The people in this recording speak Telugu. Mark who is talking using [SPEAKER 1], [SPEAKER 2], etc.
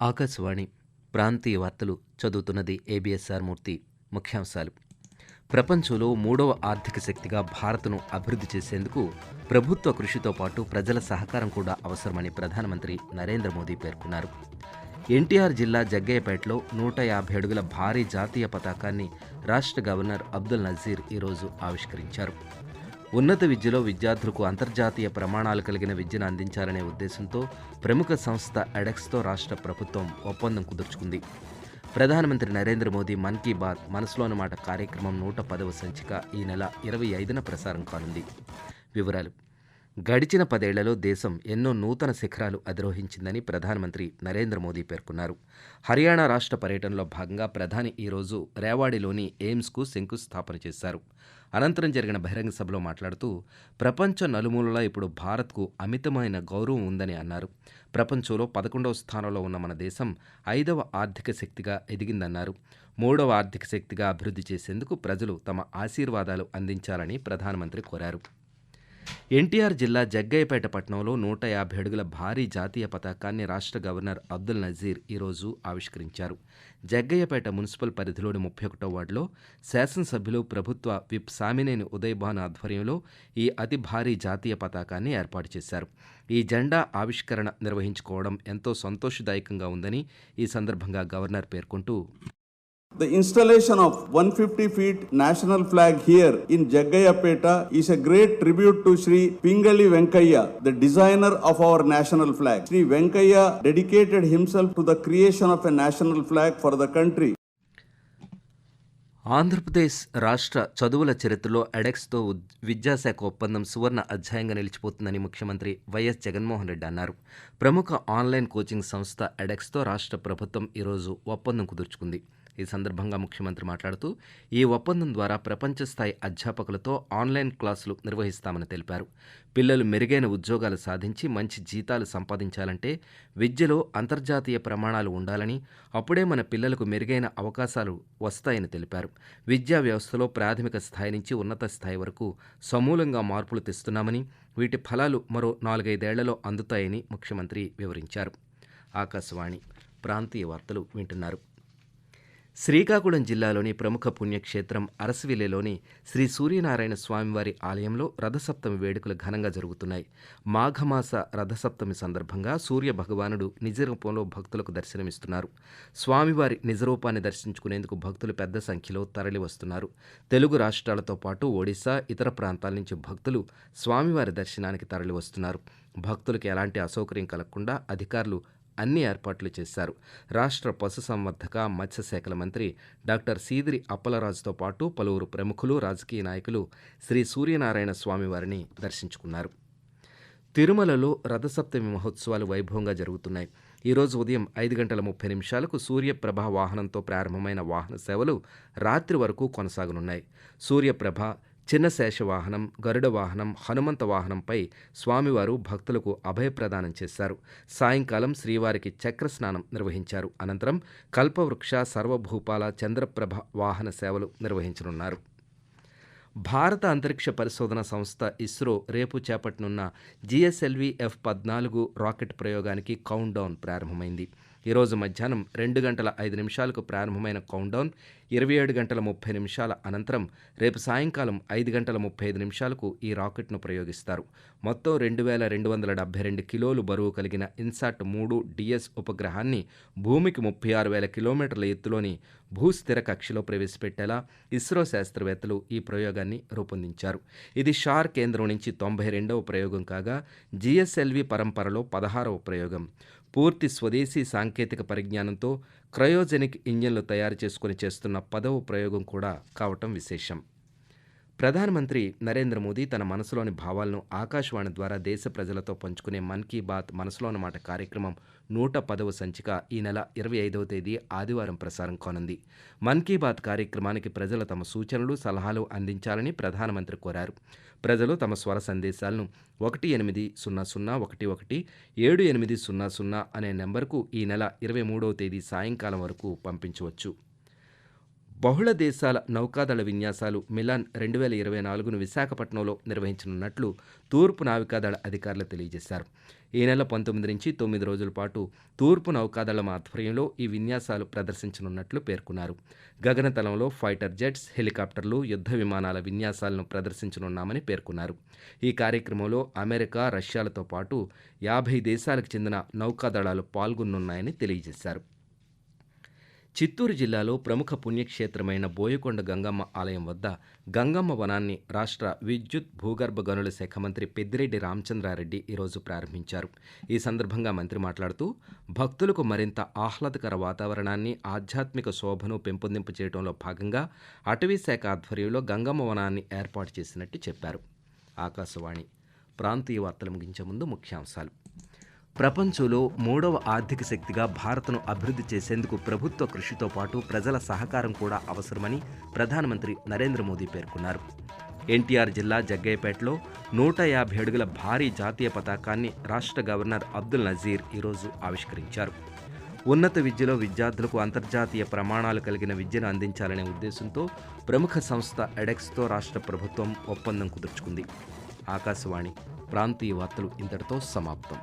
[SPEAKER 1] ఆకాశవాణి ప్రాంతీయ వార్తలు చదువుతున్నది ఏబిఎస్ఆర్ మూర్తి. ముఖ్యాంశాలు: ప్రపంచంలో మూడవ ఆర్థిక శక్తిగా భారత్ను అభివృద్ధి చేసేందుకు ప్రభుత్వ కృషితో పాటు ప్రజల సహకారం కూడా అవసరమని ప్రధానమంత్రి నరేంద్ర మోదీ పేర్కొన్నారు. ఎన్టీఆర్ జిల్లా జగ్గయ్యపేటలో 150 అడుగుల భారీ జాతీయ పతాకాన్ని రాష్ట్ర గవర్నర్ అబ్దుల్ నజీర్ ఈరోజు ఆవిష్కరించారు. ఉన్నత విద్యలో విద్యార్థులకు అంతర్జాతీయ ప్రమాణాలు కలిగిన విద్యను అందించాలనే ఉద్దేశంతో ప్రముఖ సంస్థ ఎడెక్స్తో రాష్ట్ర ప్రభుత్వం ఒప్పందం కుదుర్చుకుంది. ప్రధానమంత్రి నరేంద్ర మోదీ మన్ కీ బాత్ మనసులోని మాట కార్యక్రమం 110వ సంచిక ఈ నెల 25న ప్రసారం కానుంది. వివరాలు: గడిచిన 10 ఏళ్లలో దేశం ఎన్నో నూతన శిఖరాలు అధిరోహించిందని ప్రధానమంత్రి నరేంద్ర మోదీ పేర్కొన్నారు. హర్యానా రాష్ట్ర పర్యటనలో భాగంగా ప్రధాని ఈరోజు రేవాడిలోని ఎయిమ్స్కు శంకుస్థాపన చేశారు. అనంతరం జరిగిన బహిరంగ సభలో మాట్లాడుతూ ప్రపంచ నలుమూలలా ఇప్పుడు భారత్కు అమితమైన గౌరవం ఉందని అన్నారు. ప్రపంచంలో 11వ స్థానంలో ఉన్న మన దేశం 5వ ఆర్థిక శక్తిగా ఎదిగిందన్నారు. 3వ ఆర్థిక శక్తిగా అభివృద్ధి చేసేందుకు ప్రజలు తమ ఆశీర్వాదాలు అందించాలని ప్రధానమంత్రి కోరారు. ఎన్టీఆర్ జిల్లా జగ్గయ్యపేట పట్టణంలో 150 అడుగుల భారీ జాతీయ పతాకాన్ని రాష్ట్ర గవర్నర్ అబ్దుల్ నజీర్ ఈరోజు ఆవిష్కరించారు. జగ్గయ్యపేట మున్సిపల్ పరిధిలోని 31వ వార్డులో శాసనసభ్యులు ప్రభుత్వ విప్ సామినేని ఉదయభాను ఆధ్వర్యంలో ఈ అతి భారీ జాతీయ పతాకాన్ని ఏర్పాటు చేశారు. ఈ జెండా ఆవిష్కరణ నిర్వహించుకోవడం ఎంతో సంతోషదాయకంగా ఉందని ఈ సందర్భంగా గవర్నర్ పేర్కొంటూ,
[SPEAKER 2] The installation of 150 feet national flag here in Jaggayapeta is a great tribute to Sri Pingali Venkayya, the designer of our national flag. Sri Venkayya dedicated himself to the creation of a national flag for the country.
[SPEAKER 1] Andhra Pradesh రాష్ట్ర చదువుల చరిత్రలో ఎడెక్స్తో విద్యాశాఖ ఒప్పందం సువర్ణ అధ్యాయంగా నిలిచిపోతుందని ముఖ్యమంత్రి వైఎస్ జగన్మోహన్ రెడ్డి అన్నారు. ప్రముఖ ఆన్లైన్ కోచింగ్ సంస్థ ఎడెక్స్తో రాష్ట్ర ప్రభుత్వం ఈరోజు ఒప్పందం కుదుర్చుకుంది. ఈ సందర్భంగా ముఖ్యమంత్రి మాట్లాడుతూ ఈ ఒప్పందం ద్వారా ప్రపంచ స్థాయి అధ్యాపకులతో ఆన్లైన్ క్లాసులు నిర్వహిస్తామని తెలిపారు. పిల్లలు మెరుగైన ఉద్యోగాలు సాధించి మంచి జీతాలు సంపాదించాలంటే విద్యలో అంతర్జాతీయ ప్రమాణాలు ఉండాలని, అప్పుడే మన పిల్లలకు మెరుగైన అవకాశాలు వస్తాయని తెలిపారు. విద్యా వ్యవస్థలో ప్రాథమిక స్థాయి నుంచి ఉన్నత స్థాయి వరకు సమూలంగా మార్పులు తెస్తున్నామని, వీటి ఫలాలు మరో 4-5 ఏళ్లలో అందుతాయని ముఖ్యమంత్రి వివరించారు. ఆకాశవాణి ప్రాంతీయ వార్తలు వింటున్నారు. శ్రీకాకుళం జిల్లాలోని ప్రముఖ పుణ్యక్షేత్రం అరసవిల్లిలోని శ్రీ సూర్యనారాయణ స్వామివారి ఆలయంలో రథసప్తమి వేడుకలు ఘనంగా జరుగుతున్నాయి. మాఘమాస రథసప్తమి సందర్భంగా సూర్య భగవానుడు నిజరూపంలో భక్తులకు దర్శనమిస్తున్నారు. స్వామివారి నిజరూపాన్ని దర్శించుకునేందుకు భక్తులు పెద్ద సంఖ్యలో తరలివస్తున్నారు. తెలుగు రాష్ట్రాలతో పాటు ఒడిశా, ఇతర ప్రాంతాల నుంచి భక్తులు స్వామివారి దర్శనానికి తరలివస్తున్నారు. భక్తులకు ఎలాంటి అసౌకర్యం కలగకుండా అధికారులు అన్ని ఏర్పాట్లు చేశారు. రాష్ట్ర పశుసంవర్ధక మత్స్యశాఖల మంత్రి డాక్టర్ సీదిరి అప్పలరాజుతో పాటు పలువురు ప్రముఖులు, రాజకీయ నాయకులు శ్రీ సూర్యనారాయణ స్వామివారిని దర్శించుకున్నారు. తిరుమలలో రథసప్తమి మహోత్సవాలు వైభవంగా జరుగుతున్నాయి. ఈరోజు ఉదయం 5:30 సూర్యప్రభ వాహనంతో ప్రారంభమైన వాహన సేవలు రాత్రి వరకు కొనసాగనున్నాయి. సూర్యప్రభ, చిన్న శేషవాహనం, గరుడ వాహనం, హనుమంత వాహనంపై స్వామివారు భక్తులకు అభయప్రదానం చేశారు. సాయంకాలం శ్రీవారికి చక్రస్నానం నిర్వహించారు. అనంతరం కల్పవృక్ష, సర్వభూపాల, చంద్రప్రభ వాహన సేవలు నిర్వహించనున్నారు. భారత అంతరిక్ష పరిశోధన సంస్థ ఇస్రో రేపు చేపట్టనున్న జిఎస్ఎల్వి F-14 రాకెట్ ప్రయోగానికి కౌంట్ డౌన్ ప్రారంభమైంది. ఈరోజు మధ్యాహ్నం 2:05 ప్రారంభమైన కౌంట్డౌన్ 27:30 అనంతరం రేపు సాయంకాలం 5:35 ఈ రాకెట్ను ప్రయోగిస్తారు. మొత్తం 2272 కిలోలు బరువు కలిగిన ఇన్సాట్ 3 DS ఉపగ్రహాన్ని భూమికి 36,000 కిలోమీటర్ల ఎత్తులోని భూస్థిర కక్షలో ప్రవేశపెట్టేలా ఇస్రో శాస్త్రవేత్తలు ఈ ప్రయోగాన్ని రూపొందించారు. ఇది షార్ కేంద్రం నుంచి 92వ ప్రయోగం కాగా జిఎస్ఎల్వి పరంపరలో 16వ ప్రయోగం. పూర్తి స్వదేశీ సాంకేతిక పరిజ్ఞానంతో క్రయోజెనిక్ ఇంజన్లు తయారు చేసుకుని చేస్తున్న 10వ ప్రయోగం కూడా కావటం విశేషం. ప్రధానమంత్రి నరేంద్ర మోదీ తన మనసులోని భావాలను ఆకాశవాణి ద్వారా దేశ ప్రజలతో పంచుకునే మన్ కీ బాత్ మనసులోని మాట కార్యక్రమం 110వ సంచిక ఈ నెల 25వ తేదీ ఆదివారం ప్రసారం కానుంది. మన్ కీ బాత్ కార్యక్రమానికి ప్రజలు తమ సూచనలు, సలహాలు అందించాలని ప్రధానమంత్రి కోరారు. ప్రజలు తమ స్వర సందేశాలను 1800117800 అనే నెంబర్కు ఈ నెల 23వ తేదీ సాయంకాలం వరకు పంపించవచ్చు. బహుళ దేశాల నౌకాదళ విన్యాసాలు మిలాన్ 2024ను విశాఖపట్నంలో నిర్వహించనున్నట్లు తూర్పు నావికాదళ అధికారులు తెలియజేశారు. ఈ నెల 19 నుంచి 9 రోజుల పాటు తూర్పు నౌకాదళం ఆధ్వర్యంలో ఈ విన్యాసాలు ప్రదర్శించనున్నట్లు పేర్కొన్నారు. గగనతలంలో ఫైటర్ జెట్స్, హెలికాప్టర్లు, యుద్ధ విమానాల విన్యాసాలను ప్రదర్శించనున్నామని పేర్కొన్నారు. ఈ కార్యక్రమంలో అమెరికా, రష్యాలతో పాటు 50 దేశాలకు చెందిన నౌకాదళాలు పాల్గొనున్నాయని తెలియజేశారు. చిత్తూరు జిల్లాలో ప్రముఖ పుణ్యక్షేత్రమైన బోయకొండ గంగమ్మ ఆలయం వద్ద గంగమ్మ వనాన్ని రాష్ట్ర విద్యుత్ భూగర్భ గనుల శాఖ మంత్రి పెద్దిరెడ్డి రామచంద్రారెడ్డి ఈరోజు ప్రారంభించారు. ఈ సందర్భంగా మంత్రి మాట్లాడుతూ భక్తులకు మరింత ఆహ్లాదకర వాతావరణాన్ని, ఆధ్యాత్మిక శోభను పెంపొందింపు చేయడంలో భాగంగా అటవీ శాఖ ఆధ్వర్యంలో గంగమ్మ వనాన్ని ఏర్పాటు చేసినట్టు చెప్పారు. ఆకాశవాణి ప్రాంతీయ వార్తలు ముగించే ముందు ముఖ్యాంశాలు. ప్రపంచంలో 3వ ఆర్థిక శక్తిగా భారత్ను అభివృద్ధి చేసేందుకు ప్రభుత్వ కృషితో పాటు ప్రజల సహకారం కూడా అవసరమని ప్రధానమంత్రి నరేంద్ర మోదీ పేర్కొన్నారు. ఎన్టీఆర్ జిల్లా జగ్గయ్యపేటలో 150 అడుగుల భారీ జాతీయ పతాకాన్ని రాష్ట్ర గవర్నర్ అబ్దుల్ నజీర్ ఈరోజు ఆవిష్కరించారు. ఉన్నత విద్యలో విద్యార్థులకు అంతర్జాతీయ ప్రమాణాలు కలిగిన విద్యను అందించాలనే ఉద్దేశంతో ప్రముఖ సంస్థ ఎడెక్స్తో రాష్ట్ర ప్రభుత్వం ఒప్పందం కుదుర్చుకుంది. ఆకాశవాణి ప్రాంతీయ వార్తలు ఇంతటితో సమాప్తం.